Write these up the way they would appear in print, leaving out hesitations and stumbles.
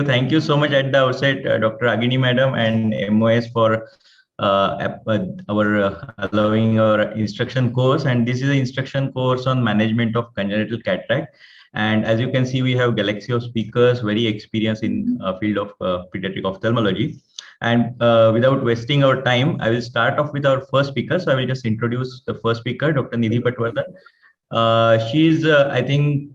Thank you so much at the outset, Dr. Agini Madam and MOS for allowing our instruction course. And this is an instruction course on management of congenital cataract. And as you can see, we have galaxy of speakers, very experienced in field of pediatric ophthalmology. And without wasting our time, I will start off with our first speaker. So I will just introduce the first speaker, Dr. Nidhi Patwardhan. She's, I think,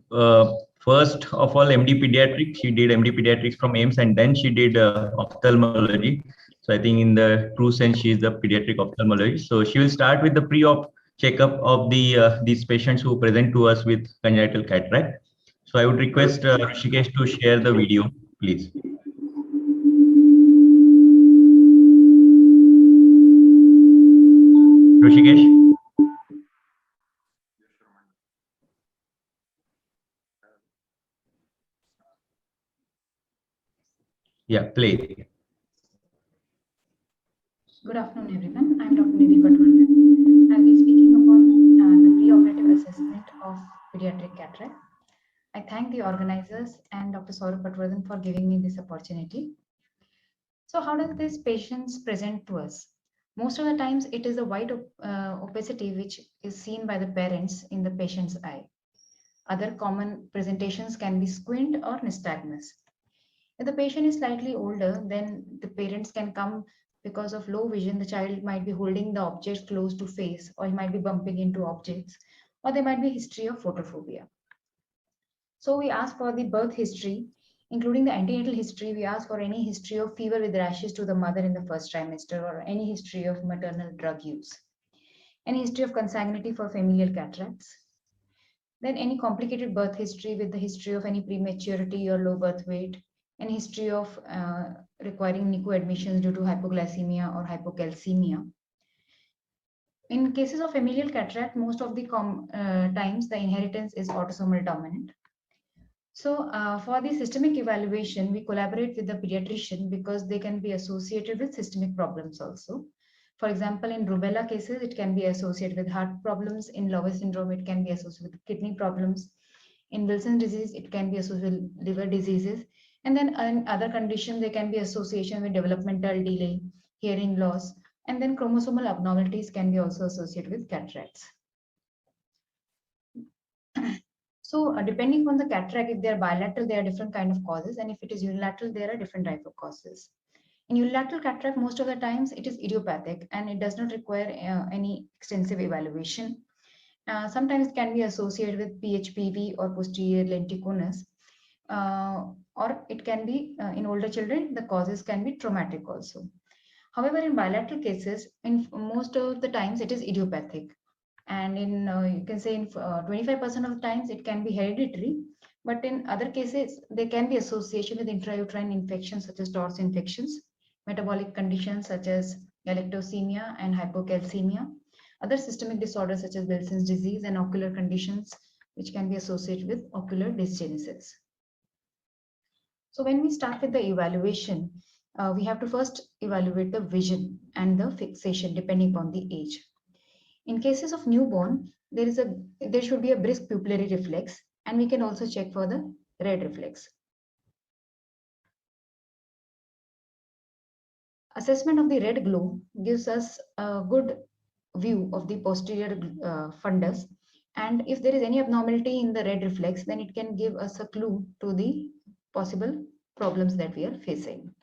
first of all, MD Pediatrics. She did MD Pediatrics from AIMS, and then she did ophthalmology. So I think in the true sense, she is the pediatric ophthalmologist. So she will start with the pre-op checkup of these patients who present to us with congenital cataract. So I would request Rishikesh to share the video, please. Rishikesh? Yeah, play. Good afternoon, everyone. I'm Dr. Nidhi Patwardhan. I'll be speaking upon the preoperative assessment of pediatric cataract. I thank the organizers and Dr. Saurabh Patwardhan for giving me this opportunity. So, how does these patients present to us? Most of the times, it is a white opacity which is seen by the parents in the patient's eye. Other common presentations can be squint or nystagmus. If the patient is slightly older, then the parents can come because of low vision. The child might be holding the object close to face, or he might be bumping into objects, or there might be history of photophobia. So we ask for the birth history, including the antenatal history. We ask for any history of fever with rashes to the mother in the first trimester, or any history of maternal drug use, any history of consanguinity for familial cataracts. Then any complicated birth history with the history of any prematurity or low birth weight, and history of requiring NICU admissions due to hypoglycemia or hypocalcemia. In cases of familial cataract, most of the times the inheritance is autosomal dominant. So for the systemic evaluation, we collaborate with the pediatrician because they can be associated with systemic problems also. For example, in rubella cases, it can be associated with heart problems. In Lowe syndrome, it can be associated with kidney problems. In Wilson's disease, it can be associated with liver diseases. And then in other conditions, there can be association with developmental delay, hearing loss, and then chromosomal abnormalities can be also associated with cataracts. So depending on the cataract, if they are bilateral, there are different kind of causes. And if it is unilateral, there are different type of causes. In unilateral cataract, most of the times it is idiopathic and it does not require any extensive evaluation. Sometimes it can be associated with PHPV or posterior lenticonus, or it can be in older children, the causes can be traumatic also. However, in bilateral cases, in most of the times it is idiopathic. And in you can say in 25% of the times it can be hereditary, but in other cases there can be association with intrauterine infections such as TORS infections, metabolic conditions such as galactosemia and hypocalcemia, other systemic disorders such as Wilson's disease, and ocular conditions which can be associated with ocular dysgenesis. So when we start with the evaluation, we have to first evaluate the vision and the fixation depending upon the age. In cases of newborn, there should be a brisk pupillary reflex, and we can also check for the red reflex. Assessment of the red glow gives us a good view of the posterior fundus, and if there is any abnormality in the red reflex, then it can give us a clue to the possible problems that we are facing.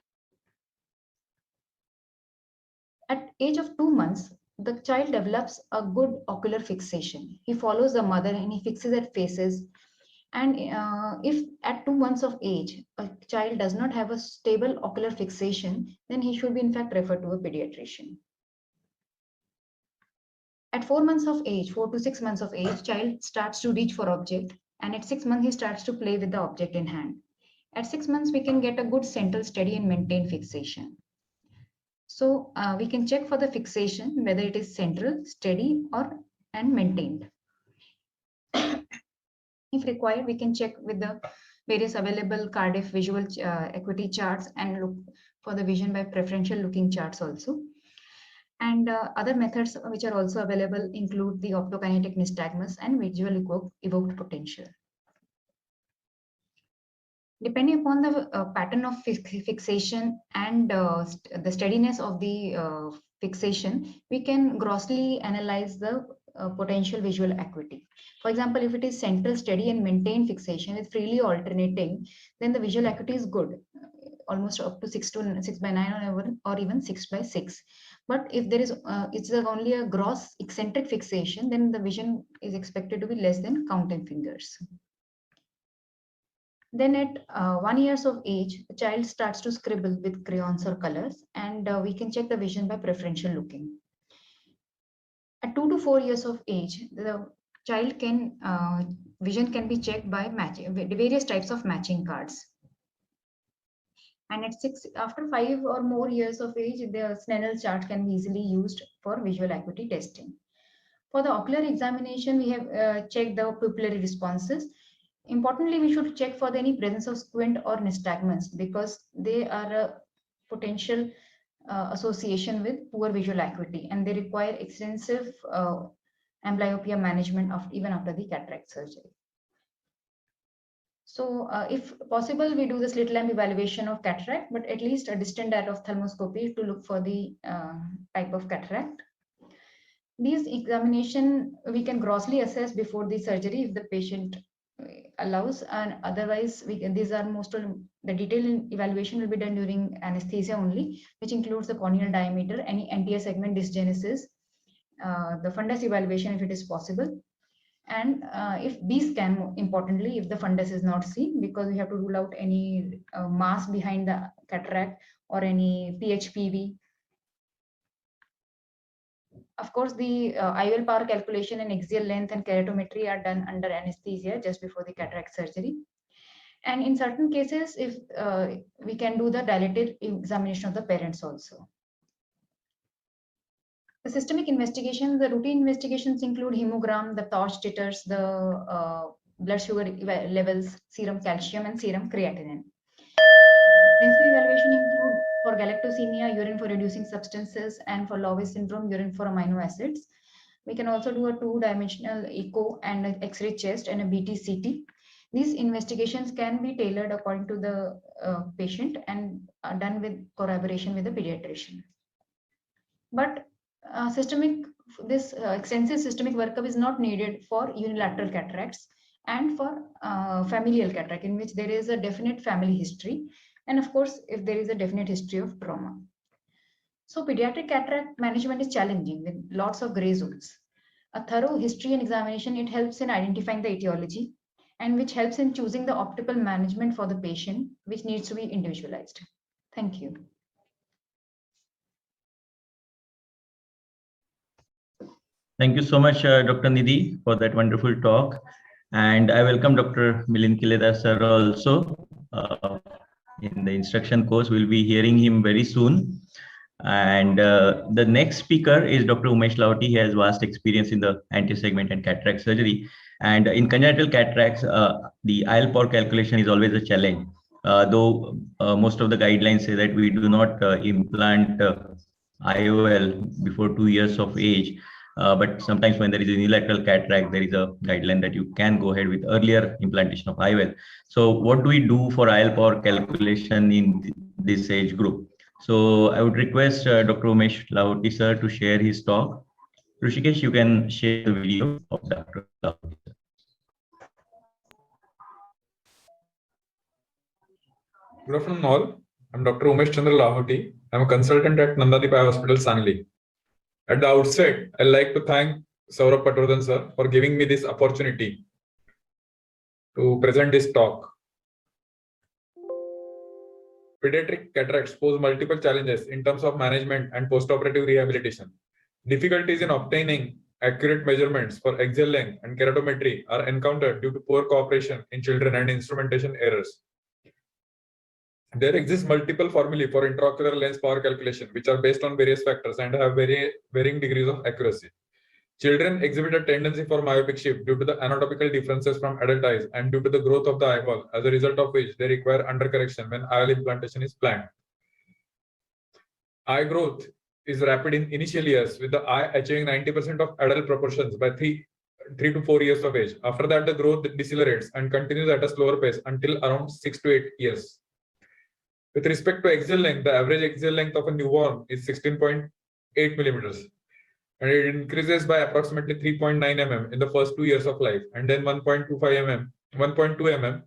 At age of 2 months, the child develops a good ocular fixation. He follows the mother and he fixes at faces. And if at 2 months of age, a child does not have a stable ocular fixation, then he should be in fact referred to a pediatrician. At 4 months of age, 4 to 6 months of age, child starts to reach for object, and at 6 months he starts to play with the object in hand. At 6 months, we can get a good central steady and maintained fixation. So we can check for the fixation, whether it is central, steady, and maintained. If required, we can check with the various available Cardiff visual acuity charts and look for the vision by preferential looking charts also. And other methods which are also available include the optokinetic nystagmus and visual evoked potential. Depending upon the pattern of fixation and the steadiness of the fixation, we can grossly analyze the potential visual acuity. For example, if it is central, steady and maintained fixation with freely alternating, then the visual acuity is good, almost up to 6/9 or even 6/6. But if there is it's only a gross eccentric fixation, then the vision is expected to be less than counting fingers. Then at 1 year of age, the child starts to scribble with crayons or colors, and we can check the vision by preferential looking. At 2 to 4 years of age, the child can vision can be checked by matching various types of matching cards. And at 6, after 5 or more years of age, the Snellen chart can be easily used for visual acuity testing. For the ocular examination, we have checked the pupillary responses. Importantly, we should check for any presence of squint or nystagmus because they are a potential association with poor visual acuity, and they require extensive amblyopia management even after the cataract surgery. So if possible, we do the slit lamp evaluation of cataract, but at least a distant data of ophthalmoscopy to look for the type of cataract. These examination we can grossly assess before the surgery if the patient allows, and otherwise these are most of the detailed evaluation will be done during anesthesia only, which includes the corneal diameter, any anterior segment dysgenesis, the fundus evaluation if it is possible, and if B-scan, importantly, if the fundus is not seen, because we have to rule out any mass behind the cataract or any PHPV. Of course, the IOL power calculation and axial length and keratometry are done under anesthesia just before the cataract surgery. And in certain cases, if we can do the dilated examination of the parents also. The systemic investigation, the routine investigations include hemogram, the torch titers, the blood sugar levels, serum calcium, and serum creatinine. Principal evaluation include for galactosemia, urine for reducing substances, and for Lowe syndrome, urine for amino acids. We can also do a 2-dimensional echo and an X-ray chest and a BT-CT. These investigations can be tailored according to the patient and are done with collaboration with the pediatrician. But extensive systemic workup is not needed for unilateral cataracts and for familial cataract, in which there is a definite family history, and of course if there is a definite history of trauma. So pediatric cataract management is challenging with lots of gray zones. A thorough history and examination, it helps in identifying the etiology, and which helps in choosing the optimal management for the patient, which needs to be individualized. Thank you. Thank you so much, Dr. Nidhi, for that wonderful talk. And I welcome Dr. Milind Kileda sir also in the instruction course. We'll be hearing him very soon. And the next speaker is Dr. Umesh Lavati. He has vast experience in the anti-segment and cataract surgery. And in congenital cataracts, the IOL power calculation is always a challenge. Though most of the guidelines say that we do not implant IOL before 2 years of age. But sometimes when there is a unilateral cataract, there is a guideline that you can go ahead with earlier implantation of IOL. So what do we do for IOL power calculation in this age group? So I would request Dr. Umesh Lavati sir to share his talk. Rishikesh, you can share the video of Dr. Lavati. Good afternoon all. I'm Dr. Umesh Chandra Lavati. I'm a consultant at Nandadip Eye Hospital, Sangli. At the outset, I'd like to thank Saurabh Patwardhan sir for giving me this opportunity to present this talk. Pediatric cataracts pose multiple challenges in terms of management and postoperative rehabilitation. Difficulties in obtaining accurate measurements for axial length and keratometry are encountered due to poor cooperation in children and instrumentation errors. There exist multiple formulae for intraocular lens power calculation, which are based on various factors and have varying degrees of accuracy. Children exhibit a tendency for myopic shift due to the anatomical differences from adult eyes and due to the growth of the eyeball, as a result of which they require undercorrection when IOL implantation is planned. Eye growth is rapid in initial years, with the eye achieving 90% of adult proportions by 3 to 4 years of age. After that, the growth decelerates and continues at a slower pace until around 6 to 8 years. With respect to axial length, the average axial length of a newborn is 16.8 millimeters, and it increases by approximately 3.9 mm in the first 2 years of life, and then 1.2 mm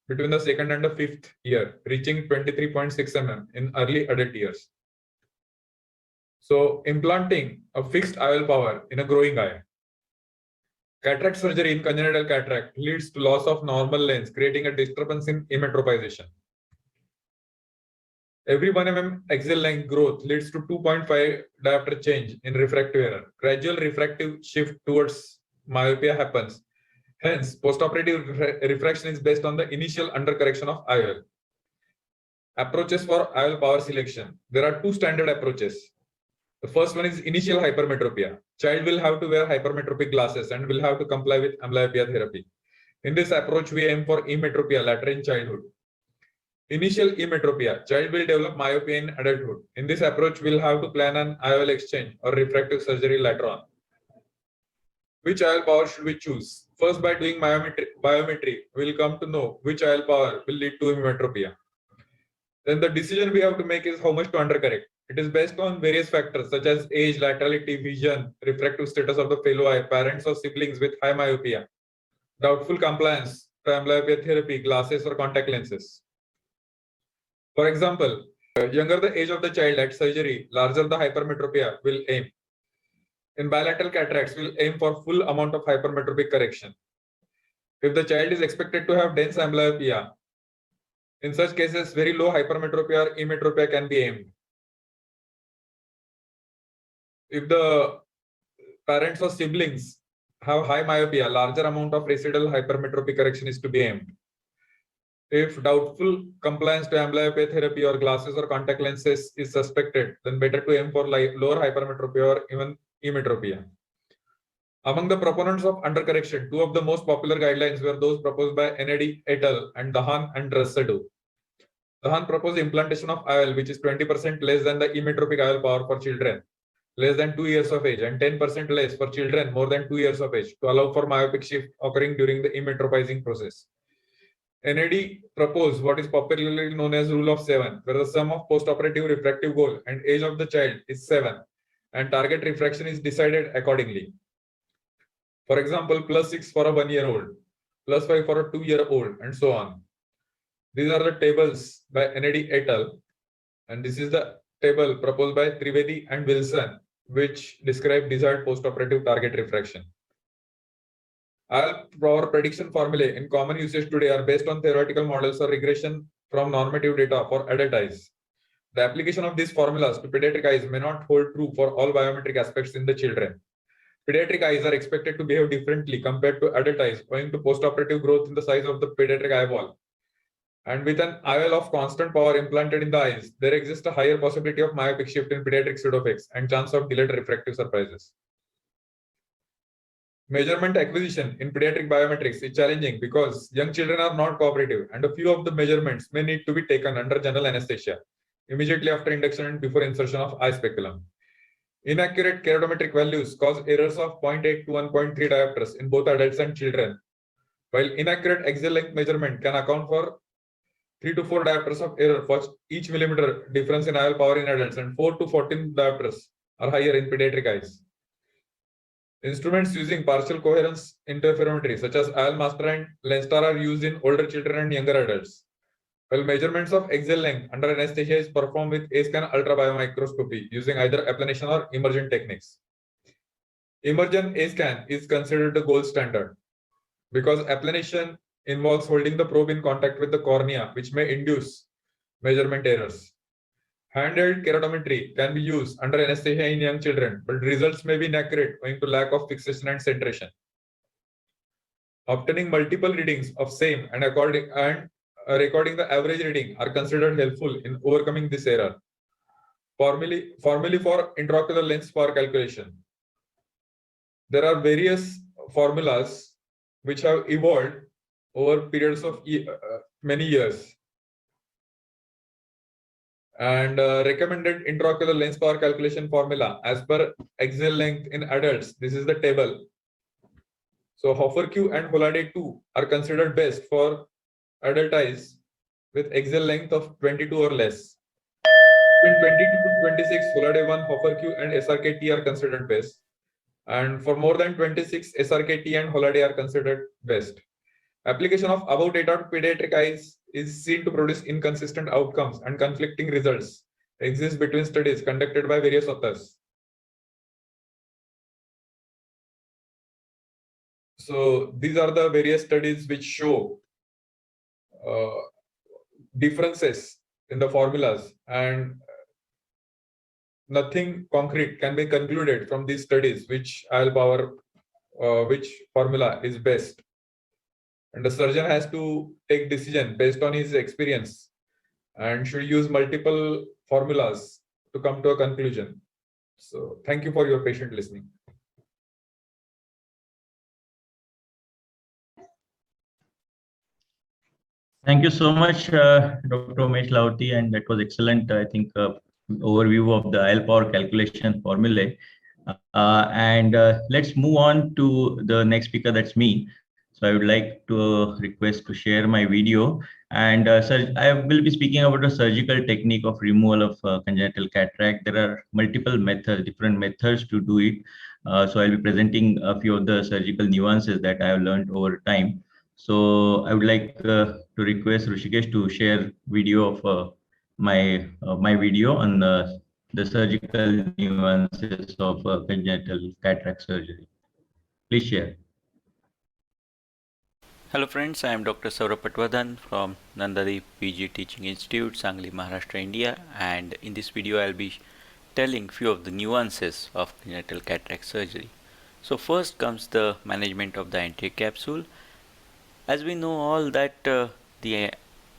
between the second and the fifth year, reaching 23.6 mm in early adult years. So, implanting a fixed IOL power in a growing eye. Cataract surgery in congenital cataract leads to loss of normal lens, creating a disturbance in emmetropization. Every 1 mm axial length growth leads to 2.5 diopter change in refractive error. Gradual refractive shift towards myopia happens. Hence, postoperative refraction is based on the initial undercorrection of IOL. Approaches for IOL power selection. There are two standard approaches. The first one is initial hypermetropia. Child will have to wear hypermetropic glasses and will have to comply with amblyopia therapy. In this approach, we aim for emetropia later in childhood. Initial emetropia. Child will develop myopia in adulthood. In this approach, we'll have to plan an IOL exchange or refractive surgery later on. Which IOL power should we choose? First, by doing biometry, we'll come to know which IOL power will lead to emetropia. Then the decision we have to make is how much to undercorrect. It is based on various factors such as age, laterality, vision, refractive status of the fellow eye, parents or siblings with high myopia, doubtful compliance to amblyopia therapy, glasses or contact lenses. For example, younger the age of the child at surgery, larger the hypermetropia will aim. In bilateral cataracts, we'll aim for full amount of hypermetropic correction. If the child is expected to have dense amblyopia, in such cases, very low hypermetropia or emetropia can be aimed. If the parents or siblings have high myopia, larger amount of residual hypermetropic correction is to be aimed. If doubtful compliance to amblyopia therapy or glasses or contact lenses is suspected, then better to aim for lower hypermetropia or even emetropia. Among the proponents of undercorrection, two of the most popular guidelines were those proposed by Enedi et al. And Dahan and Dressadu. Dahan proposed implantation of IOL, which is 20% less than the emetropic IOL power for children less than 2 years of age and 10% less for children more than 2 years of age to allow for myopic shift occurring during the emetropizing process. Enedi proposed what is popularly known as rule of 7, where the sum of postoperative refractive goal and age of the child is 7, and target refraction is decided accordingly. For example, +6 for a 1-year-old, +5 for a 2-year-old, and so on. These are the tables by Enedi et al. And this is the table proposed by Trivedi and Wilson, which describe desired postoperative target refraction. IOL power prediction formulae in common usage today are based on theoretical models or regression from normative data for adult eyes. The application of these formulas to pediatric eyes may not hold true for all biometric aspects in the children. Pediatric eyes are expected to behave differently compared to adult eyes owing to postoperative growth in the size of the pediatric eyeball. And with an IOL of constant power implanted in the eyes, there exists a higher possibility of myopic shift in pediatric pseudophakics and chance of delayed refractive surprises. Measurement acquisition in pediatric biometrics is challenging because young children are not cooperative and a few of the measurements may need to be taken under general anesthesia immediately after induction and before insertion of eye speculum. Inaccurate keratometric values cause errors of 0.8 to 1.3 diopters in both adults and children, while inaccurate axial length measurement can account for 3 to 4 diopters of error for each millimeter difference in IOL power in adults and 4 to 14 diopters are higher in pediatric eyes. Instruments using partial coherence interferometry such as IOL master and Lenstar are used in older children and younger adults. While measurements of axial length under anesthesia is performed with A-scan ultrabiomicroscopy using either applanation or emergent techniques. Emergent A-scan is considered the gold standard because applanation involves holding the probe in contact with the cornea, which may induce measurement errors. Handheld keratometry can be used under anesthesia in young children, but results may be inaccurate owing to lack of fixation and centration. Obtaining multiple readings of same and recording the average reading are considered helpful in overcoming this error. Formally for intraocular lens power calculation. There are various formulas which have evolved over periods of many years. And recommended intraocular lens power calculation formula as per axial length in adults. This is the table. So Hofer Q and Holaday 2 are considered best for adult eyes with axial length of 22 or less. Between 22 to 26, Holaday 1, Hofer Q and SRK-T are considered best. And for more than 26, SRK-T and Holaday are considered best. Application of above data to pediatric eyes is seen to produce inconsistent outcomes and conflicting results exist between studies conducted by various authors. So these are the various studies which show differences in the formulas, and nothing concrete can be concluded from these studies which IL power, which formula is best. And the surgeon has to take decision based on his experience and should use multiple formulas to come to a conclusion. So thank you for your patient listening. Thank you so much, Dr. Umesh Lauti, and that was excellent. I think overview of the IL power calculation formulae. Let's move on to the next speaker. That's me. So I would like to request to share my video. And I will be speaking about the surgical technique of removal of congenital cataract. There are multiple methods, different methods to do it. So I'll be presenting a few of the surgical nuances that I have learned over time. So I would like to request Rishikesh to share video of my video on the surgical nuances of congenital cataract surgery. Please share. Hello friends, I am Dr. Saurabh Patwardhan from Nandadeep PG Teaching Institute, Sangli, Maharashtra, India, and in this video I'll be telling few of the nuances of congenital cataract surgery. So first comes the management of the anterior capsule. As we know all that the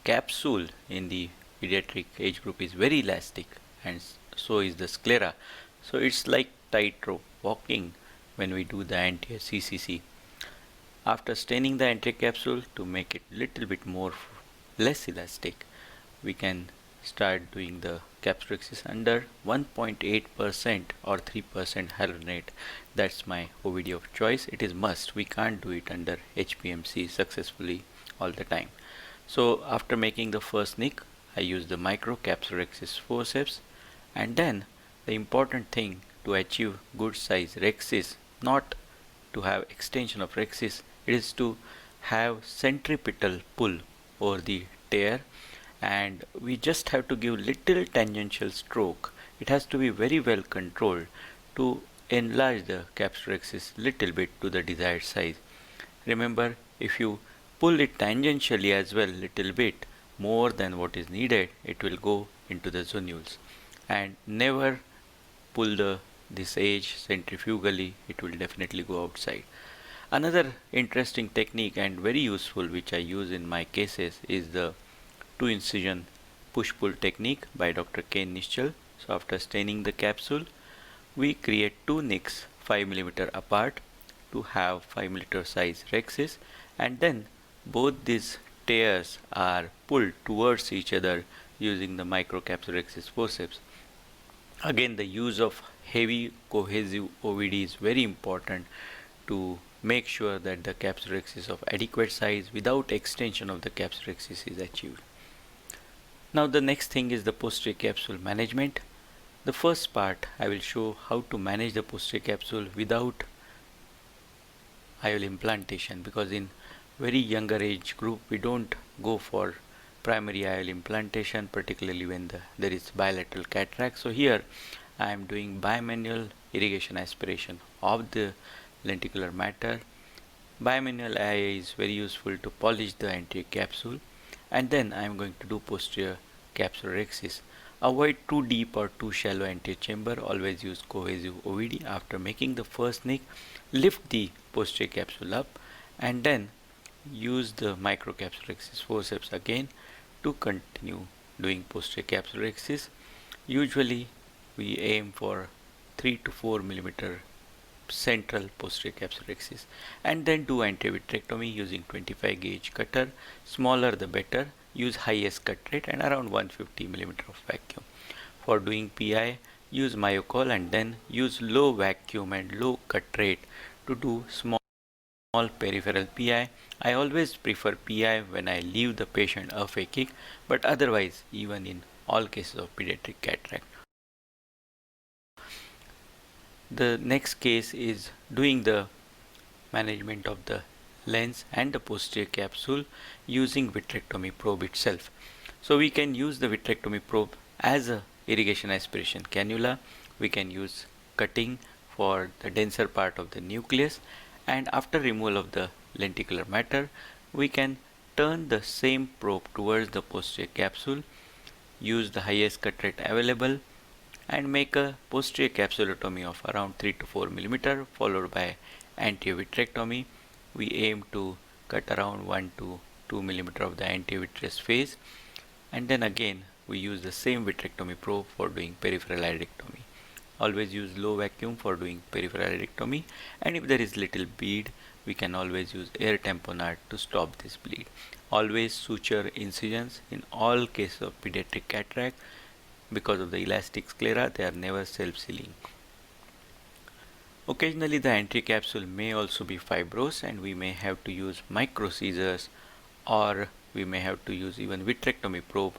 capsule in the pediatric age group is very elastic, and so is the sclera. So it's like tightrope walking when we do the anterior CCC. After staining the anterior capsule to make it little bit less elastic, we can start doing the capsulorhexis under 1.8% or 3% hyaluronate. That's my OVD of choice. It is must. We can't do it under HPMC successfully all the time. So after making the first nick, I use the micro capsulorhexis forceps, and then the important thing to achieve good size rhexis, not to have extension of rhexis, it is to have centripetal pull over the tear, and we just have to give little tangential stroke. It has to be very well controlled to enlarge the capsulorhexis little bit to the desired size. Remember, if you pull it tangentially as well little bit more than what is needed, it will go into the zonules. And never pull this edge centrifugally, it will definitely go outside. Another interesting technique and very useful which I use in my cases is the 2-incision push-pull technique by Dr. Ken Nischal. So after staining the capsule, we create 2 nicks 5 mm apart to have 5 mm size rhexis, and then both these tears are pulled towards each other using the microcapsulorhexis forceps. Again, the use of heavy cohesive OVD is very important to make sure that the capsulorhexis of adequate size without extension of the capsulorhexis is achieved. Now the next thing is the posterior capsule management. The first part I will show how to manage the posterior capsule without IOL implantation, because in very younger age group we don't go for primary IOL implantation, particularly when there is bilateral cataract. So here I am doing bimanual irrigation aspiration of the lenticular matter. Bimanual IA is very useful to polish the anterior capsule, and then I am going to do posterior capsulorhexis. Avoid too deep or too shallow anterior chamber. Always use cohesive OVD. After making the first nick, lift the posterior capsule up, and then use the microcapsulorhexis forceps again to continue doing posterior capsulorhexis. Usually we aim for 3 to 4 mm central posterior capsulorhexis, and then do anterior vitrectomy using 25 gauge cutter. Smaller the better. Use highest cut rate and around 150 mm of vacuum. For doing PI, use MyoCol and then use low vacuum and low cut rate to do small small peripheral PI. I always prefer PI when I leave the patient aphakic, but otherwise even in all cases of pediatric cataract. The next case is doing the management of the lens and the posterior capsule using vitrectomy probe itself. So we can use the vitrectomy probe as a irrigation aspiration cannula. We can use cutting for the denser part of the nucleus, and after removal of the lenticular matter, we can turn the same probe towards the posterior capsule, use the highest cut rate available, and make a posterior capsulotomy of around 3 to 4 millimeter, followed by anterior vitrectomy. We aim to cut around 1 to 2 millimeter of the anterior vitreous phase, and then again we use the same vitrectomy probe for doing peripheral iridectomy. Always use low vacuum for doing peripheral iridectomy, and if there is little bleed, we can always use air tamponade to stop this bleed. Always suture incisions in all cases of pediatric cataract. Because of the elastic sclera, they are never self-sealing. Occasionally the anterior capsule may also be fibrous, and we may have to use micro scissors, or we may have to use even vitrectomy probe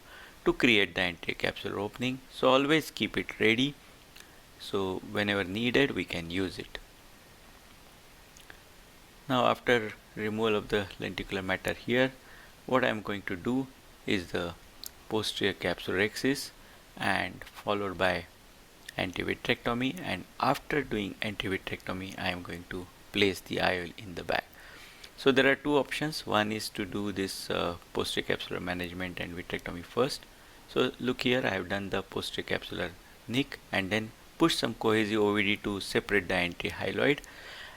to create the anterior capsular opening. So always keep it ready, so whenever needed we can use it. Now after removal of the lenticular matter here, what I am going to do is the posterior capsulorhexis and followed by antivitrectomy, and after doing antivitrectomy I am going to place the IOL in the bag. So there are two options. One is to do this posterior capsular management and vitrectomy first. So look here, I have done the posterior capsular nick and then push some cohesive OVD to separate the antihyaloid,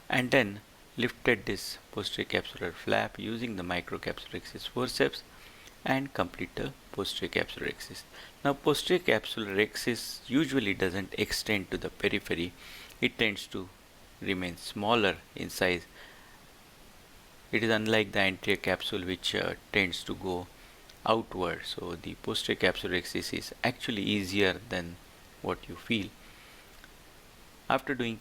and then lifted this posterior capsular flap using the microcapsulorhexis forceps and complete the posterior capsulorhexis. Now posterior capsulorhexis usually doesn't extend to the periphery. It tends to remain smaller in size. It is unlike the anterior capsule, which tends to go outward. So the posterior capsulorhexis is actually easier than what you feel. After doing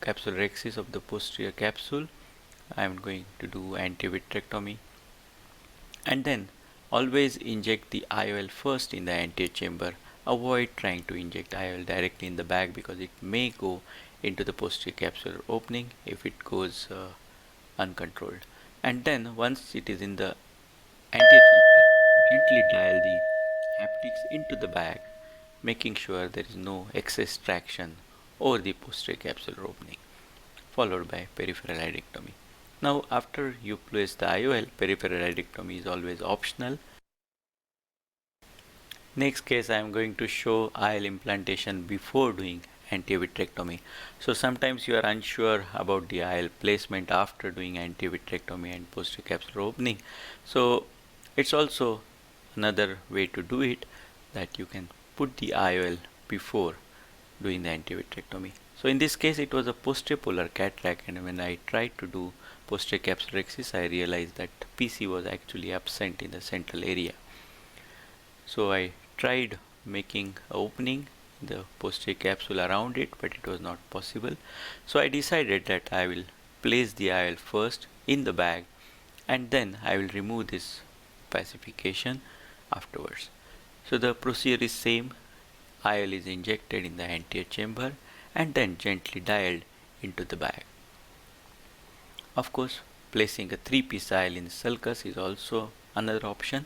capsulorhexis of the posterior capsule, I am going to do antivitrectomy, and then always inject the IOL first in the anterior chamber. Avoid trying to inject IOL directly in the bag because it may go into the posterior capsular opening if it goes uncontrolled. And then once it is in the anterior chamber, gently dial the haptics into the bag, making sure there is no excess traction over the posterior capsular opening, followed by peripheral iridectomy. Now after you place the IOL, peripheral iridectomy is always optional. Next case, I am going to show IOL implantation before doing antivitrectomy. So sometimes you are unsure about the IOL placement after doing antivitrectomy and posterior capsular opening. So it's also another way to do it, that you can put the IOL before doing the antivitrectomy. So in this case it was a posterior polar cataract, and when I tried to do posterior capsulorhexis I realized that PC was actually absent in the central area. So I tried making an opening in the posterior capsule around it, but it was not possible. So I decided that I will place the IOL first in the bag, and then I will remove this pacification afterwards. So the procedure is same. IOL is injected in the anterior chamber and then gently dialed into the bag. Of course, placing a 3-piece IOL in the sulcus is also another option,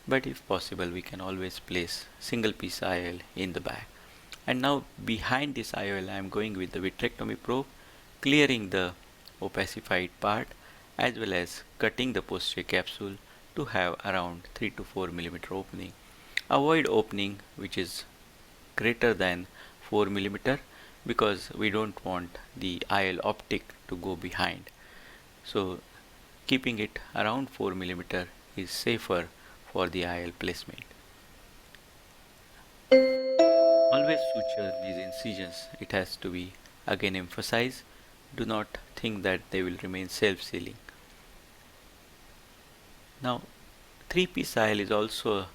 but if possible we can always place single piece IOL in the bag. And now behind this IOL I am going with the vitrectomy probe, clearing the opacified part as well as cutting the posterior capsule to have around 3 to 4 millimeter opening. Avoid opening which is greater than 4 millimeter because we don't want the IOL optic to go behind. So keeping it around 4 millimeter is safer for the IOL placement. Always suture these incisions. It has to be again emphasized. Do not think that they will remain self-sealing. Now 3-piece IOL is also a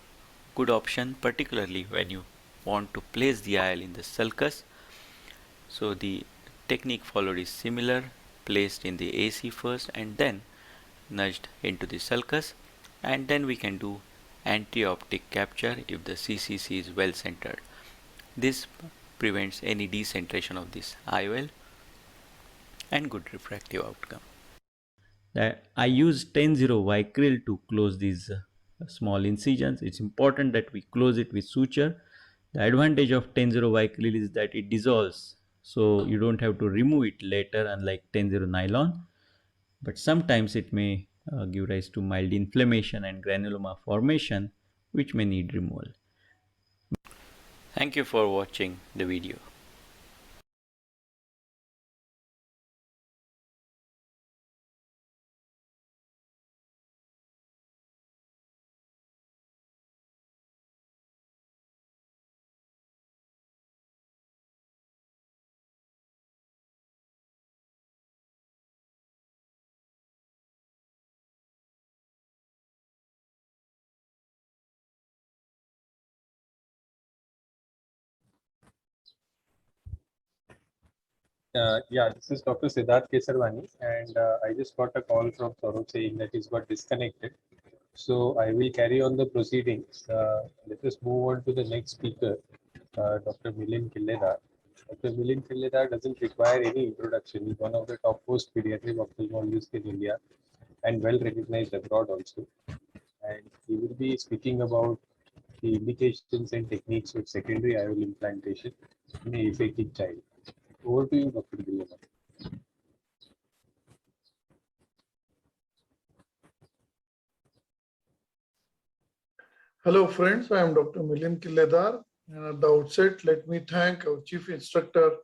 good option, particularly when you want to place the IOL in the sulcus. So the technique followed is similar. placed in the AC first and then nudged into the sulcus, and then we can do anti-optic capture if the CCC is well centered. This prevents any decentration of this IOL and good refractive outcome. I use 10-0 Vicryl to close these small incisions. It's important that we close it with suture. The advantage of 10-0 Vicryl is that it dissolves, so you don't have to remove it later, unlike 10-0 nylon. But sometimes it may give rise to mild inflammation and granuloma formation, which may need removal. Thank you for watching the video. Yeah, this is Dr. Siddharth Kesarwani, and I just got a call from Saurabh saying that he's got disconnected. So I will carry on the proceedings. Let us move on to the next speaker, Dr. Milind Killedar. Dr. Milind Killedar doesn't require any introduction. He's one of the top most pediatric ophthalmologists in India and well recognized abroad also. And he will be speaking about the indications and techniques of secondary IOL implantation in a aphakic child. Over to you, Dr. Killedar. Hello friends, I am Dr. Milind Killedar, and at the outset, let me thank our Chief Instructor,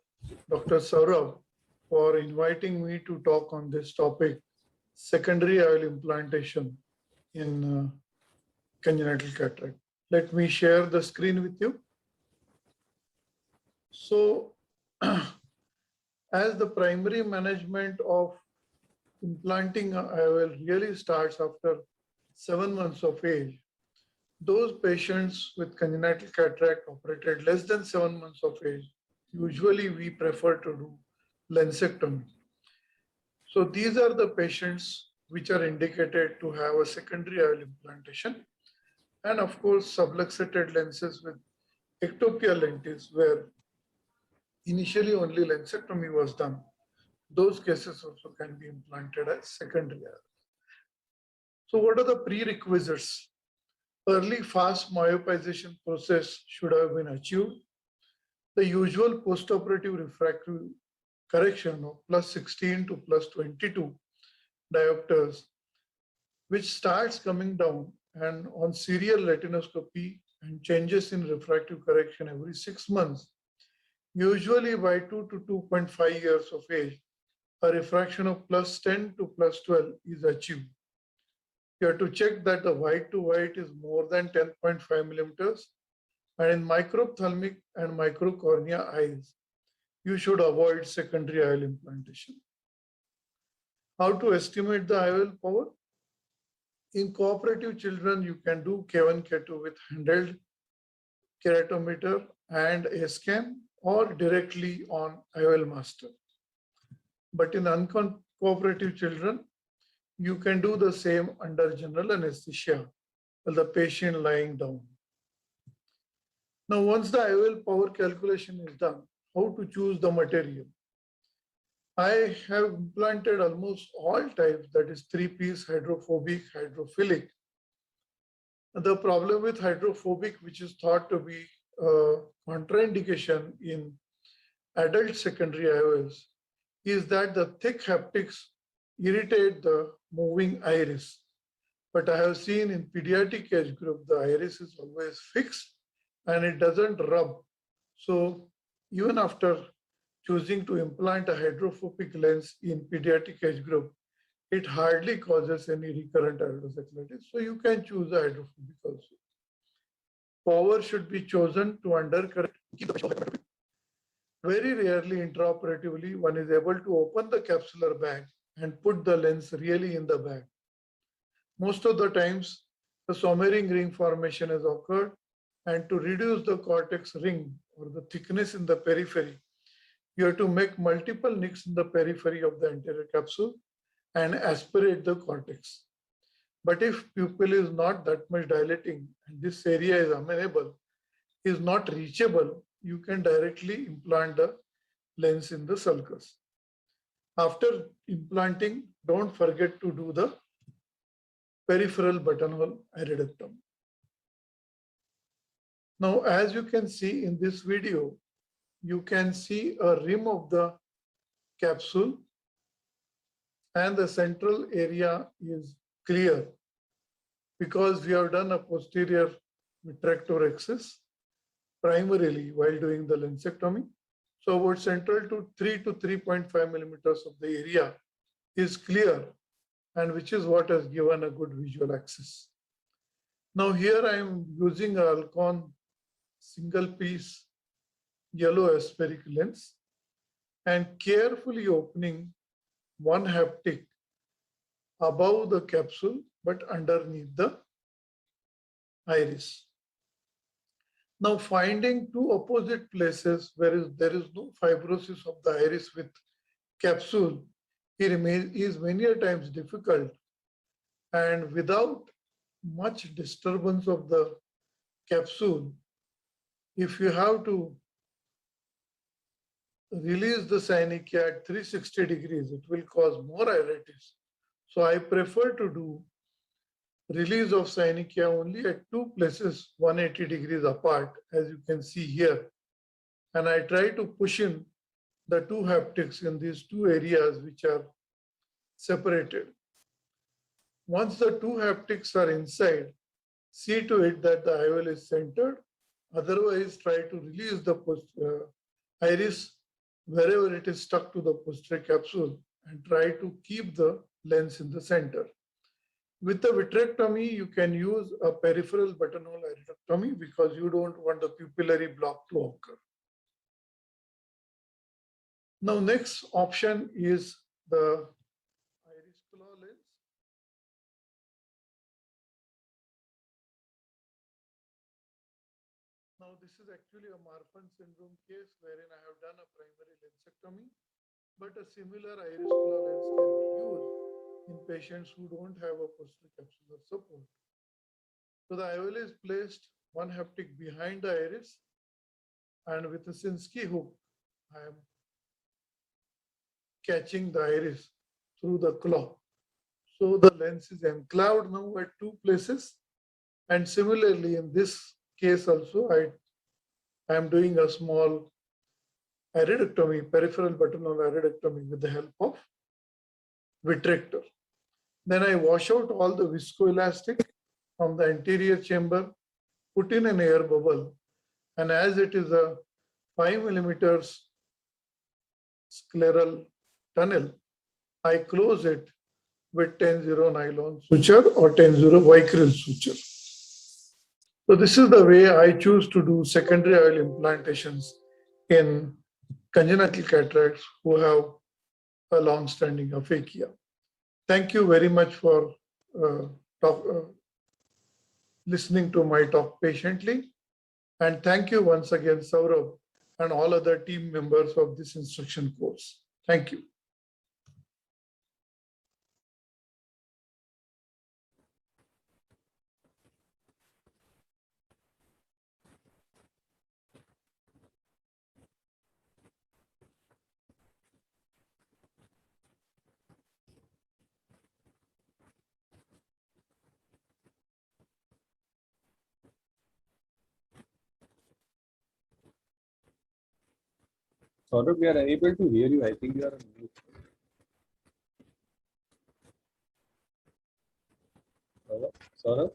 Dr. Saurabh, for inviting me to talk on this topic, secondary IOL implantation in congenital cataract. Let me share the screen with you. So, as the primary management of implanting an IOL really starts after 7 months of age, those patients with congenital cataract operated less than 7 months of age, usually we prefer to do lensectomy. So these are the patients which are indicated to have a secondary IOL implantation. And of course, subluxated lenses with ectopia lentis, where initially only lensectomy was done. Those cases also can be implanted as secondary IOL. So what are the prerequisites? Early fast myopization process should have been achieved. The usual postoperative refractive correction of +16 to +22 diopters, which starts coming down, and on serial retinoscopy and changes in refractive correction every 6 months, usually by 2 to 2.5 years of age, a refraction of +10 to +12 is achieved. You have to check that the white to white is more than 10.5 millimeters, and in microphthalmic and microcornea eyes, you should avoid secondary IOL implantation. How to estimate the IOL power? In cooperative children, you can do K1, K2 with handheld keratometer and a scan or directly on IOL master. But in uncooperative children, you can do the same under general anesthesia while the patient lying down. Now, once the IOL power calculation is done, how to choose the material? I have implanted almost all types, that is 3-piece, hydrophobic, hydrophilic. The problem with hydrophobic, which is thought to be a contraindication in adult secondary IOLs, is that the thick haptics irritate the moving iris. But I have seen in pediatric age group, the iris is always fixed and it doesn't rub. So even after choosing to implant a hydrophobic lens in pediatric age group, it hardly causes any recurrent iridocyclitis. So you can choose a hydrophobic also. Power should be chosen to undercorrect. Very rarely intraoperatively, one is able to open the capsular bag and put the lens really in the bag. Most of the times, the Sommering ring formation has occurred, and to reduce the cortex ring or the thickness in the periphery, You have to make multiple nicks in the periphery of the anterior capsule and aspirate the cortex. But if pupil is not that much dilating and this area is amenable, is not reachable, you can directly implant the lens in the sulcus. After implanting, don't forget to do the peripheral buttonhole iridectomy. Now, as you can see in this video, you can see a rim of the capsule and the central area is clear because we have done a posterior vitrectorexis primarily while doing the lensectomy. So about central to 3 to 3.5 millimeters of the area is clear, and which is what has given a good visual access. Now here I am using a Alcon single piece yellow aspheric lens and carefully opening one haptic above the capsule but underneath the iris. Now finding two opposite places where there is no fibrosis of the iris with capsule is many a times difficult, and without much disturbance of the capsule, if you have to release the synechia at 360 degrees, it will cause more iritis. So I prefer to do release of synechia only at two places 180 degrees apart, as you can see here. And I try to push in the two haptics in these two areas which are separated. Once the two haptics are inside, see to it that the IOL is centered. Otherwise, try to release the iris wherever it is stuck to the posterior capsule and try to keep the lens in the center. With the vitrectomy, you can use a peripheral buttonhole iridectomy because you don't want the pupillary block to occur. Now, next option is the iris claw lens. Now, this is actually a Marfan syndrome case wherein I have done a primary lensectomy, but a similar iris claw lens can be used in patients who don't have a posterior capsular support. So the IOL is placed one haptic behind the iris, and with a Sinskey hook, I am catching the iris through the claw. So the lens is enclaved now at two places. And similarly, in this case also, I am doing a small iridectomy, peripheral buttonhole iridectomy with the help of vitrector. Then I wash out all the viscoelastic from the anterior chamber, put in an air bubble, and as it is a 5 millimeters scleral tunnel, I close it with 10-0 nylon suture or 10-0 Vicryl suture. So this is the way I choose to do secondary IOL implantations in congenital cataracts who have a long-standing aphakia. Thank you very much for listening to my talk patiently. And thank you once again, Saurabh, and all other team members of this instruction course. Thank you. Saurabh, we are unable to hear you. I think you are on mute. Saurabh?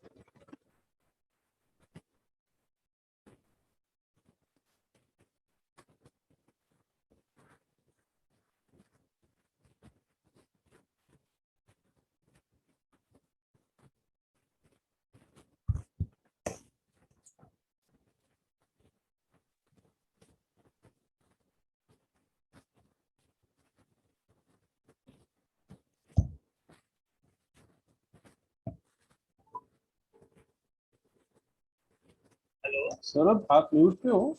Saurabh आप mute पे हो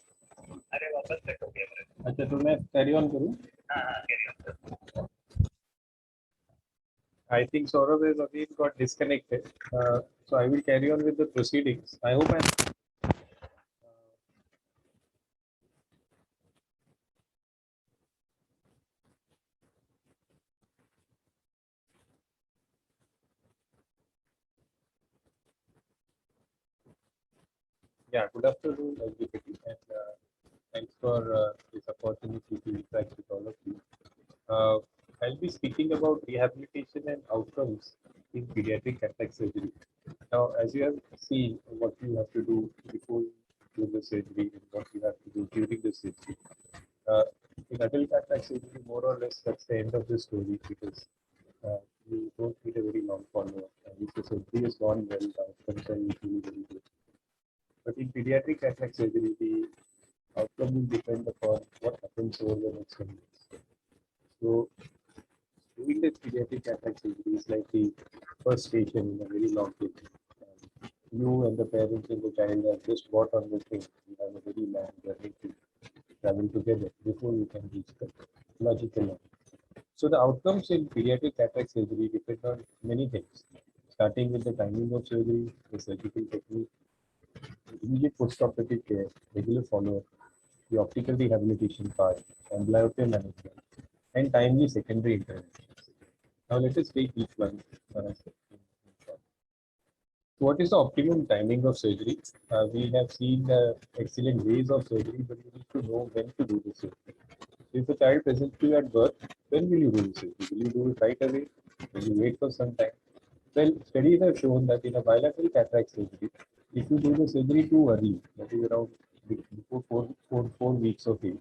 अच्छा, तो मैं carry on करूँ? I think Saurabh has again got disconnected. So I will carry on with the proceedings. I hope I'm. Yeah, good afternoon, everybody, and thanks for this opportunity to interact with all of you. I'll be speaking about rehabilitation and outcomes in pediatric cataract surgery. Now, as you have seen, what you have to do before you do the surgery and what you have to do during the surgery. Uh, in adult cataract surgery, more or less, that's the end of the story because uh, you don't need a very long follow-up. If the surgery has gone well, the outcomes are usually very good. But in pediatric cataract surgery, the outcome will depend upon what happens over the next 1 years. So, doing the pediatric cataract surgery is like the first station in a very long journey. You and the parents and the child have just bought on the train. You have a very long journey to travel together before you can reach the logical end. So the outcomes in pediatric cataract surgery depend on many things, starting with the timing of surgery, the surgical technique, immediate postoperative care, regular follow-up, the optical rehabilitation part, amblyopia management, and timely secondary interventions. Now let us take each one. What is the optimum timing of surgery? We have seen excellent ways of surgery, but you need to know when to do the surgery. If the child presents to you at birth, when will you do the surgery? Will you do it right away? Will you wait for some time? Well, studies have shown that in a bilateral cataract surgery, if you do the surgery too early, that is around before 4 weeks of age,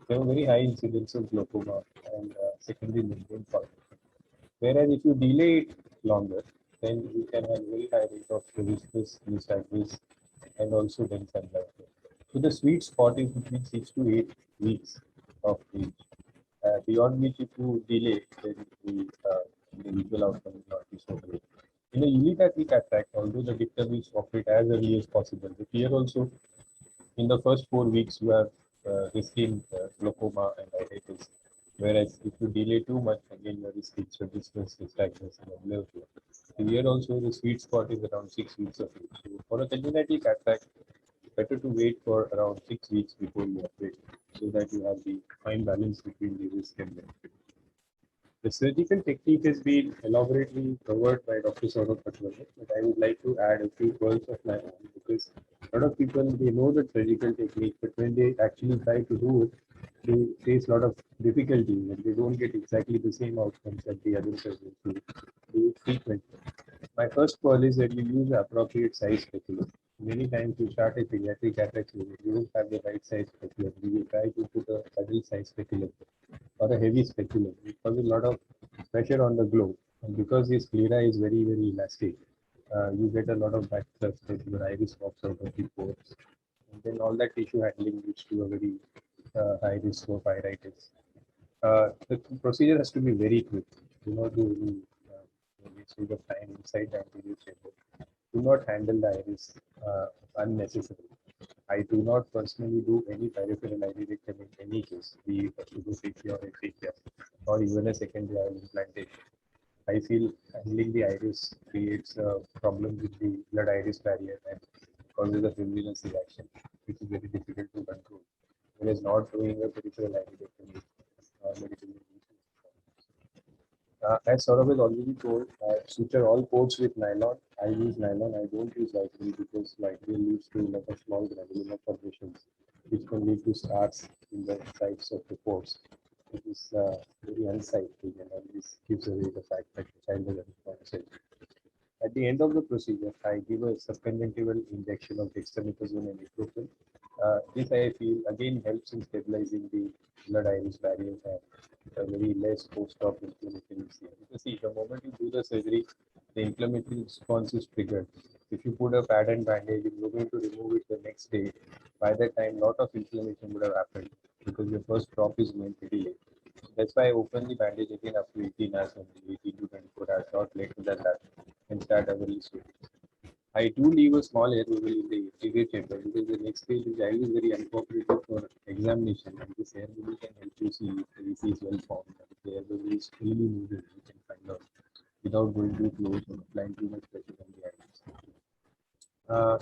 there are very high incidence of glaucoma and secondary membrane fault. Whereas if you delay it longer, then you can have very high rate of meniscus, nystagmus, and also dense amblyopia. So the sweet spot is between 6 to 8 weeks of age. Beyond which, if you delay, then the visual outcome will not be so great. In a utilitarian cataract, although the dictum is operate as early as possible, but here also in the first 4 weeks you have risking glaucoma and iritis. Whereas if you delay too much, again you are risking strabismus, nystagmus, and amblyopia. So here also the sweet spot is around 6 weeks of age. So for a congenital cataract, better to wait for around 6 weeks before you operate, so that you have the fine balance between the risk and benefit. The surgical technique has been elaborately covered by Dr. Saurabh Patwardhan, but I would like to add a few words of my own because a lot of people they know the surgical technique, but when they actually try to do it, they face a lot of difficulties and they don't get exactly the same outcomes that the other surgeons do frequently. My first call is that you use the appropriate size speculum. Many times you start a pediatric cataract surgery, you don't have the right size speculum. You will try to put a adult size speculum or a heavy speculum. It causes a lot of pressure on the globe. And because this sclera is very, very elastic, you get a lot of backflush that your iris pops out of the pores. And then all that tissue handling leads to a very high risk of iritis. The procedure has to be very quick. Do not do any wastage of time inside the anterior chamber. Do not handle the iris unnecessarily. I do not personally do any peripheral iridectomy in any case, be it a pseudophakia or aphakia, or even a secondary eye implantation. I feel handling the iris creates a problem with the blood iris barrier and causes a fibrillous reaction, which is very difficult to control. Whereas not doing a peripheral iridectomy medically as Saurabh has already told, suture all ports with nylon. I use nylon. I don't use Vicryl because Vicryl leads to a lot of small granular formations, which can lead to scars in the sides of the ports. It is very unsightly and always gives away the fact that the child is unconscious. At the end of the procedure, I give a subconjunctival injection of dexamethasone and ibuprofen. This I feel again helps in stabilizing the blood iris barrier and very less post-op inflammatory is here. Because see, the moment you do the surgery, the inflammatory response is triggered. If you put a pad and bandage, if you're going to remove it the next day, by that time, lot of inflammation would have happened because your first drop is going pretty late. That's why I open the bandage again after 18 hours only, 18 to 24 hours, not later than that, and start early surgery. I do leave a small air bubble in the anterior chamber because the next stage the child is very uncooperative for examination, and this air bubble can help you see if the VC is well formed. And if the air bubble is freely moving, you can find out without going too close or applying too much pressure on the eyes.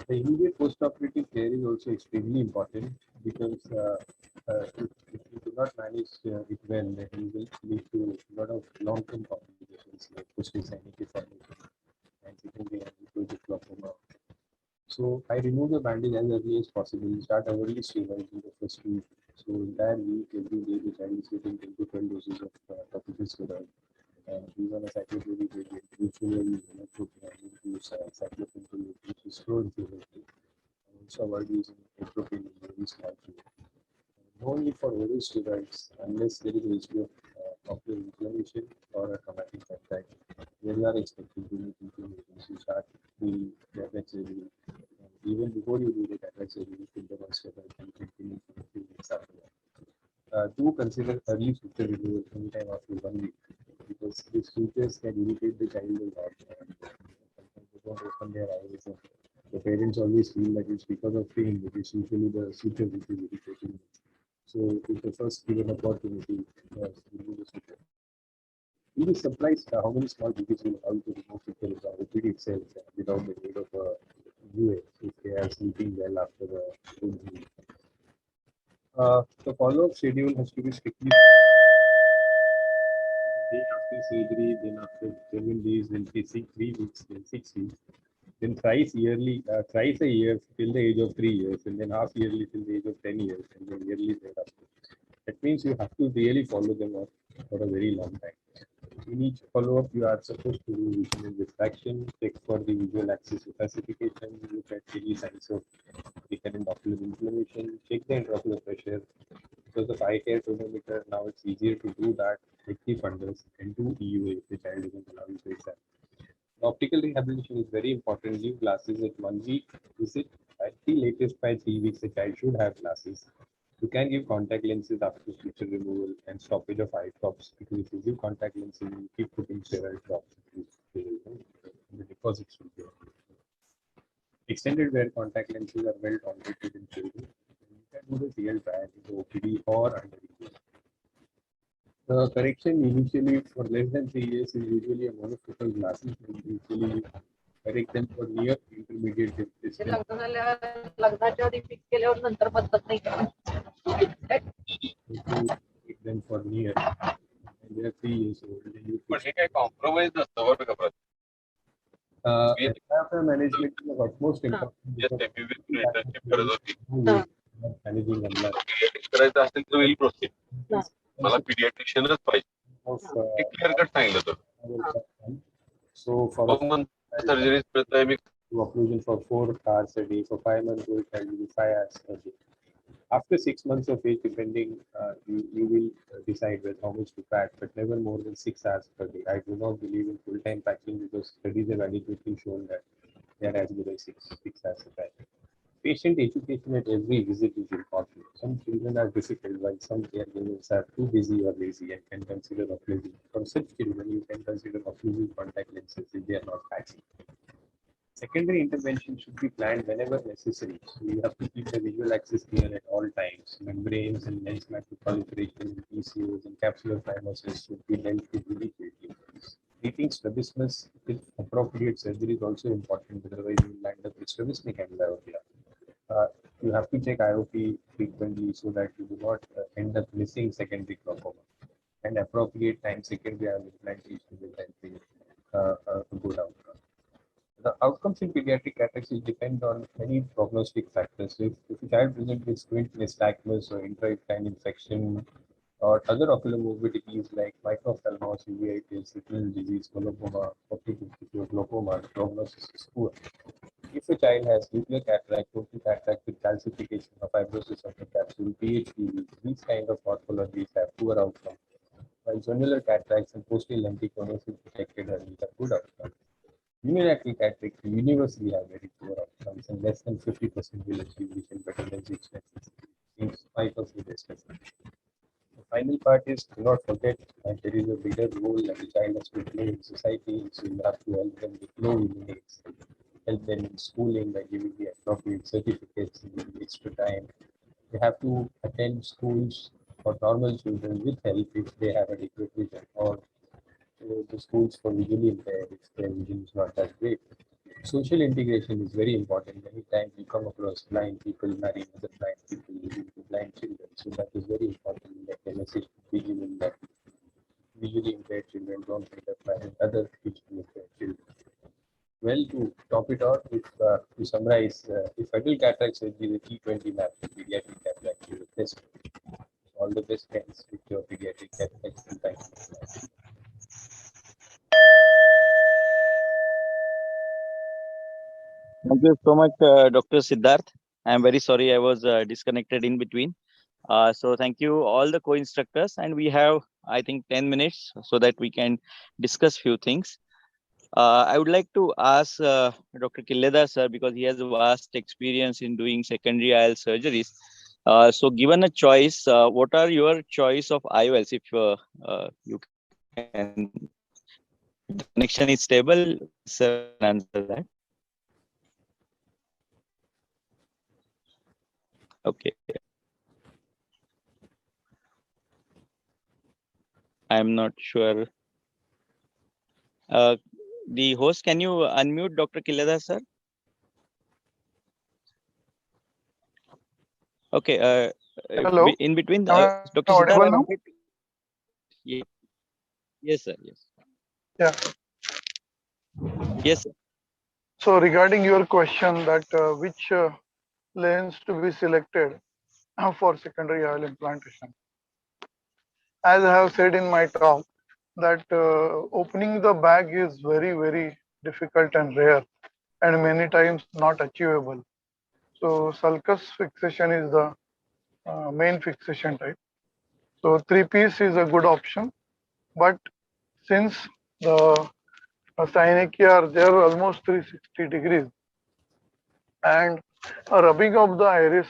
The immediate post-operative care is also extremely important because if you do not manage it well, then you will lead to a lot of long-term complications like post-cyanic deformation and secondary aneuploidy glaucoma. So I remove the bandage as early as possible. Start hourly steroids in the first week. So entire week, every day, the child is getting 10 to 12 doses of topical steroid. And these are a cyclophobic agent, usually use cyclophobic, which is slow inflammatory. And also avoid using atropine in very small field. No need for oral steroids unless there is a history of ocular inflammation or a traumatic attack. Where you are expecting to meet inflammation, you start the cataract surgery. And even before you do the cataract surgery, you put them on steroids and continue for a few weeks after that. Do consider early suture removal anytime after 1 week because these sutures can irritate the child a lot. And sometimes they don't open their eyes. And the parents always feel that it's because of pain, but it's usually the suture which is irritating. So it's the first given opportunity to remove the suture. You will surprised how many small babies will allow to remove suture from the OPD itself without the need of a UA if they are sleeping well after the food meal. The follow-up schedule has to be strictly the day after surgery, then after 7 days, then 3 weeks, then 6 weeks, then thrice yearly, thrice a year till the age of 3 years, and then half yearly till the age of 10 years, and then yearly thereafter. That means you have to really follow them up for a very long time. In each follow-up, you are supposed to do visual refraction, check for the visual axis opacification, look at any signs of recurrent ocular inflammation, check the intraocular pressure. Because of eye care tonometer, now it's easier to do that with the fundus and do EUA if the child isn't allowed to exam. Optical rehabilitation is very important. Leave glasses at 1 week. Visit at the latest by 3 weeks. The child should have glasses. You can give contact lenses after suture removal and stoppage of eye drops because if you give contact lenses, you keep putting steroid drops. The deposits will be. Extended wear contact lenses are well tolerated in children. You can do the real trial in the OPD or under EUA. The correction initially for less than 3 years is usually a monofocal glasses and usually correct them for near intermediate distance. Them for near and they are 3 years old. Diaphragm management is of utmost importance. Managing करायचं असेल तर will proceed मला पीडियाट्रिशियनच पाहिजे clear cut सांगितलं होतं So for surgeries मिळतंय मी occlusion for 4 hours a day. For 5 months old, it will be 5 hours a day. After 6 months of age, depending, you will decide with how much to pack, but never more than 6 hours per day. I do not believe in full-time packing because studies have adequately shown that they are as good as 6 hours a pack. Patient education at every visit is important. Some children are difficult, while some caregivers are too busy or lazy and can consider occlusion. For such children, you can consider occlusive contact lenses if they are not patching. Secondary intervention should be planned whenever necessary. So you have to keep the visual axis clear at all times. Membranes and lens macroproliferation, PCOs and capsular phimosis should be dealt with immediately. Treating strabismus with appropriate surgery is also important, otherwise you will land up with strabismic amblyopia. You have to check IOP frequently so that you do not end up missing secondary glaucoma. And appropriate time secondary eye implantation will help you a good outcome. The outcomes in pediatric cataracts depend on many prognostic factors. If a child presents with squint nystagmus or intrauterine infection or other ocular morbidities like microphthalmos, uveitis, retinal disease, glaucoma, optic glaucoma, prognosis is poor. If a child has nuclear cataract, total cataract with calcification or fibrosis of the capsule, PHPV, these kind of morphologies have poor outcome. While zonular cataracts and posterior lenticulosis detected early have good outcomes. Unilateral cataracts universally have very poor outcomes, and less than 50% will achieve vision better than 6 months, in spite of the distance. The final part is do not forget that there is a bigger role that the child has to play in society, so you have to help them with low vision aids. help them in schooling by giving the appropriate certificates and giving extra time. They have to attend schools for normal children with help if they have adequate vision, or the schools for visually impaired if their vision is not that great. Social integration is very important. Many times you come across blind people marrying other blind people, living with blind children. So that is very important that the message be given that visually impaired children don't end up marrying other visually impaired children. Well, to top it off, to summarize, if adult cataract surgery is a T20 map for pediatric cataract is a test. All the best friends with your pediatric cataract. Thank you. Thank you so much, Dr. Siddharth. I'm very sorry I was disconnected in between. So thank you all the co-instructors, and we have, I think, 10 minutes so that we can discuss few things. I would like to ask Dr. Killedar sir, because he has a vast experience in doing secondary IOL surgeries. So given a choice, what are your choice of IOLs? If you can, the connection is stable, sir, answer that. Okay. I'm not sure. The host, can you unmute Dr. Killedar sir? Okay. Hello. In between, Am I Dr. audible Siddharth, I now? wanted to... Yeah. Yes, sir. Yes. Yeah. Yes, sir. So regarding your question that which lens to be selected for secondary IOL implantation, as I have said in my talk, that opening the bag is very difficult and rare, and many times not achievable. So sulcus fixation is the main fixation type. So 3-piece is a good option, but since the synechia are there almost 360 degrees, and a rubbing of the iris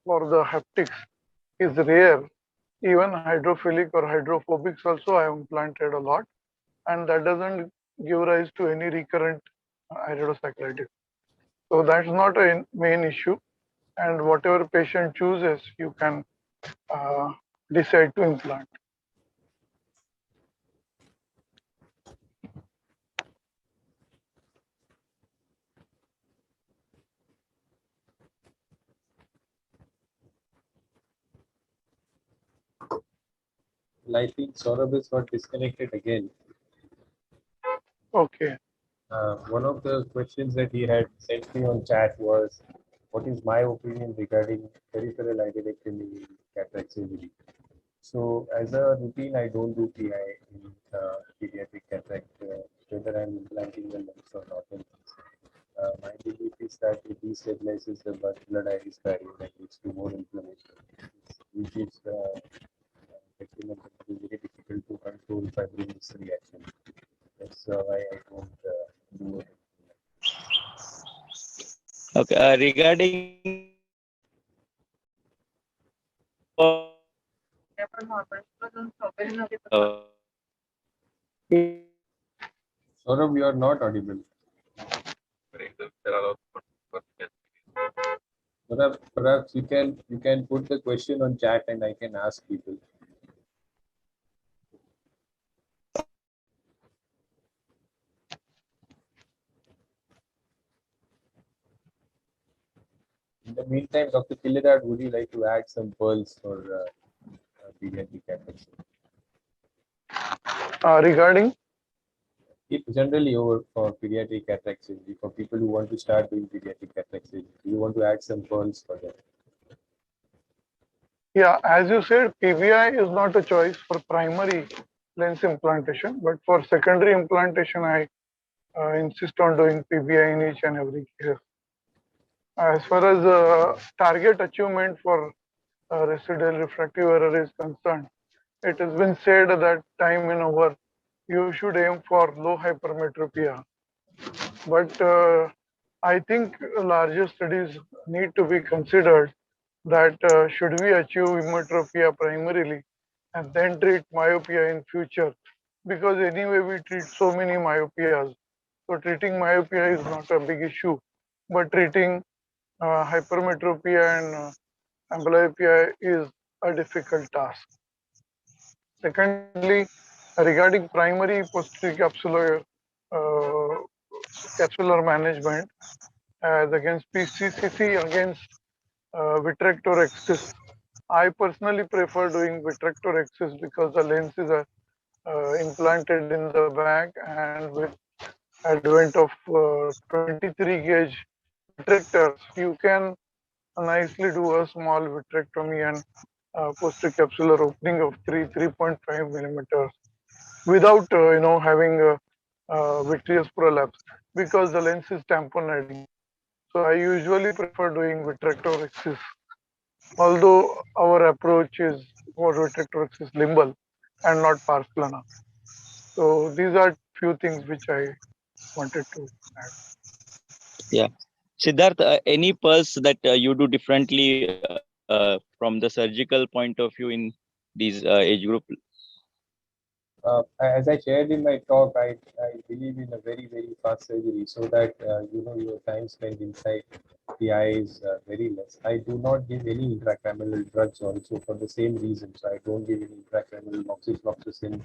for the haptics is rare. Even hydrophilic or hydrophobics also I have implanted a lot, and that doesn't give rise to any recurrent iridocyclitis. So that's not a main issue, and whatever patient chooses, you can decide to implant. I think Saurabh has got disconnected again. Okay. One of the questions that he had sent me on chat was, what is my opinion regarding peripheral iridectomy in cataract surgery? So as a routine, I don't do PI in pediatric cataract, whether I'm implanting the lens or not. My belief is that it destabilizes the blood iris barrier and leads to more inflammation, which is very difficult to control fibrosis reaction. That's why I don't do it. Okay. Regarding Saurabh, you are not audible. Perhaps you can put the question on chat and I can ask people. In the meantime, Dr. Killedar, would you like to add some pearls for pediatric cataract? Regarding? Generally over for pediatric cataract surgery, for people who want to start doing pediatric cataract surgery, do you want to add some pearls for that? Yeah, as you said, PVI is not a choice for primary lens implantation, but for secondary implantation, I insist on doing PVI in each and every case. As far as target achievement for residual refractive error is concerned, it has been said that time in over, you should aim for low hypermetropia. But I think larger studies need to be considered that should we achieve emmetropia primarily and then treat myopia in future, because anyway we treat so many myopias. So treating myopia is not a big issue, but treating hypermetropia and amblyopia is a difficult task. Secondly, regarding primary posterior capsular management as against PCCC against vitrectorexis, I personally prefer doing vitrectorexis because the lenses are implanted in the back, and with advent of 23 gauge vitrectors, you can nicely do a small vitrectomy and posterior capsular opening of 3.5 millimeters without having a vitreous prolapse, because the lens is tamponading. So I usually prefer doing vitrectorexis, although our approach is for vitrectorexis limbal and not pars plana. So these are few things which I wanted to add. Yeah. Siddharth, any pulse that you do differently from the surgical point of view in these age group? As I shared in my talk, I believe in a very, very fast surgery so that, your time spent inside the eye is very less. I do not give any intracranial drugs also for the same reason. So I don't give any intracranial moxifloxacin,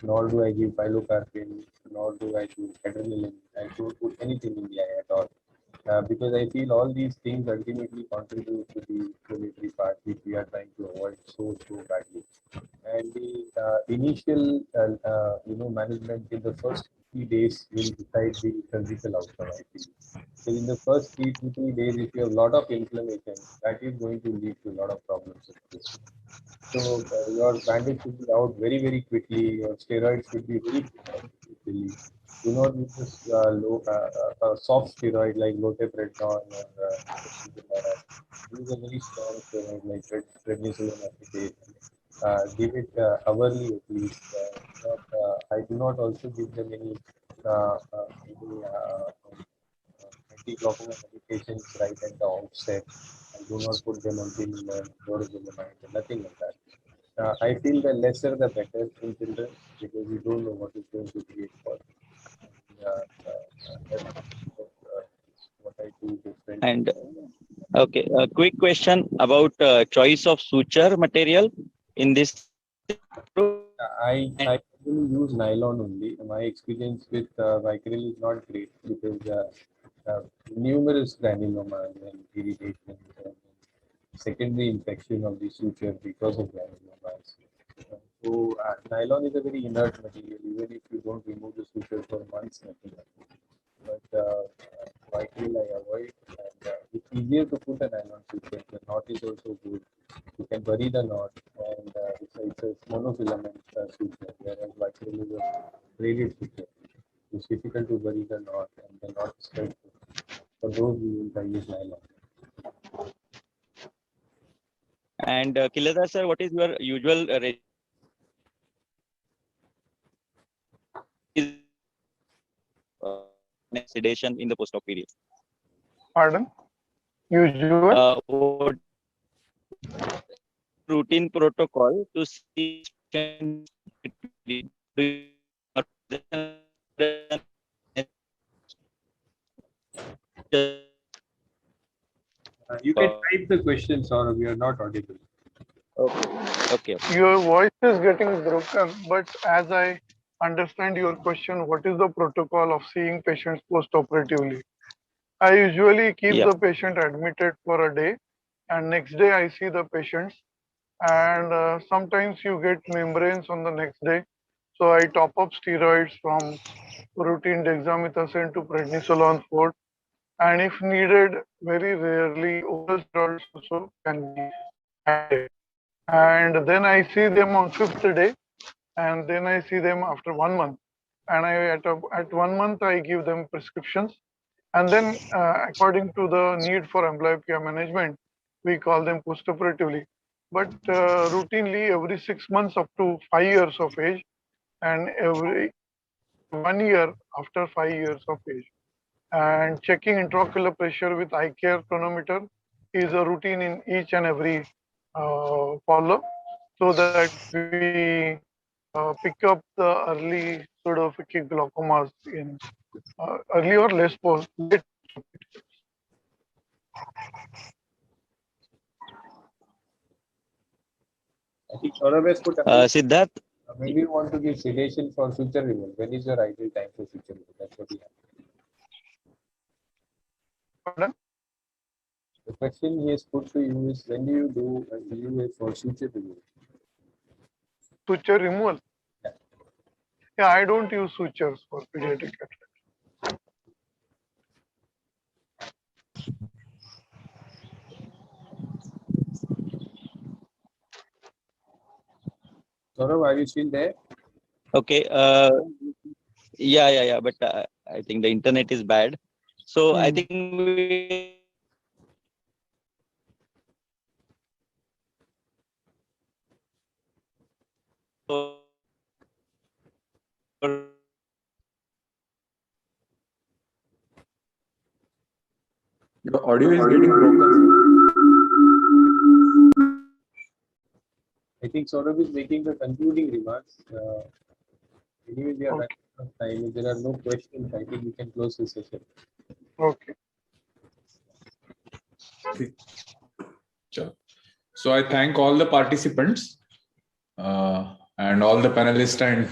nor do I give pilocarpine, nor do I do adrenaline. I don't put anything in the eye at all. Because I feel all these things ultimately contribute to the inflammatory part which we are trying to avoid so badly. And the initial management in the first 3 days will decide the surgical outcome, I feel. So in the first 3 to 3 days, if you have a lot of inflammation, that is going to lead to a lot of problems. So your bandage should be out very, very quickly. Your steroids should be very quickly. Do not use soft steroid like loteprednol or use a very strong steroid like prednisolone acetate. Give it hourly at least. I do not also give them any anti-glaucoma medications right at the outset. I do not put them on Finland, dorzolamide, nothing like that. I feel the lesser the better in children because you don't know what is going to create for. That's what I do different. And okay, a quick question about choice of suture material in this. I usually use nylon only. My experience with Vicryl is not great because numerous granulomas and irritation and secondary infection of the suture because of granulomas. So nylon is a very inert material. Even if you don't remove the suture for months, nothing happens. But Vicryl I avoid, and it's easier to put a nylon suture. The knot is also good. You can bury the knot, and it's a monofilament suture, whereas Vicryl is a braided suture. It's difficult to bury the knot, and the knot is quite good. For those reasons, I use nylon. And Kilada sir, what is your usual sedation in the post-op period? Pardon? Usual? What routine protocol to see You can type the question, Saurabh. You are not audible. Okay. Your voice is getting broken, but as I understand your question, what is the protocol of seeing patients post-operatively? I usually keep the patient admitted for a day, and next day I see the patients, and sometimes you get membranes on the next day. So I top up steroids from routine dexamethasone to prednisolone 4, and if needed, very rarely oral steroids also can be added. And then I see them on 5th day, and then I see them after 1 month. And at 1 month, I give them prescriptions. And then according to the need for amblyopia management, we call them postoperatively. But routinely every 6 months up to 5 years of age, and every 1 year after 5 years of age. And checking intraocular pressure with eye care tonometer is a routine in each and every follow, so that we pick up the early pseudophakic glaucomas in early or late I think Saurabh has put Siddharth, maybe you want to give sedation for suture removal. When is your ideal time for suture removal? That's what he has. Pardon? The question he has put to you is when do you do a EUA for suture removal? Suture removal. Yeah, I don't use sutures for pediatric cataract. Saurabh, are you still there? okay. Yeah. But I think the internet is bad. So I think we Your audio is getting broken. I think Saurabh is making the concluding remarks. Anyway, we are running out of time. If there are no questions, I think we can close this session. Okay. Sure. So I thank all the participants and all the panelists and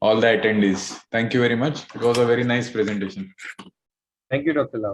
all the attendees. Thank you very much. It was a very nice presentation. Thank you, Dr. Lal.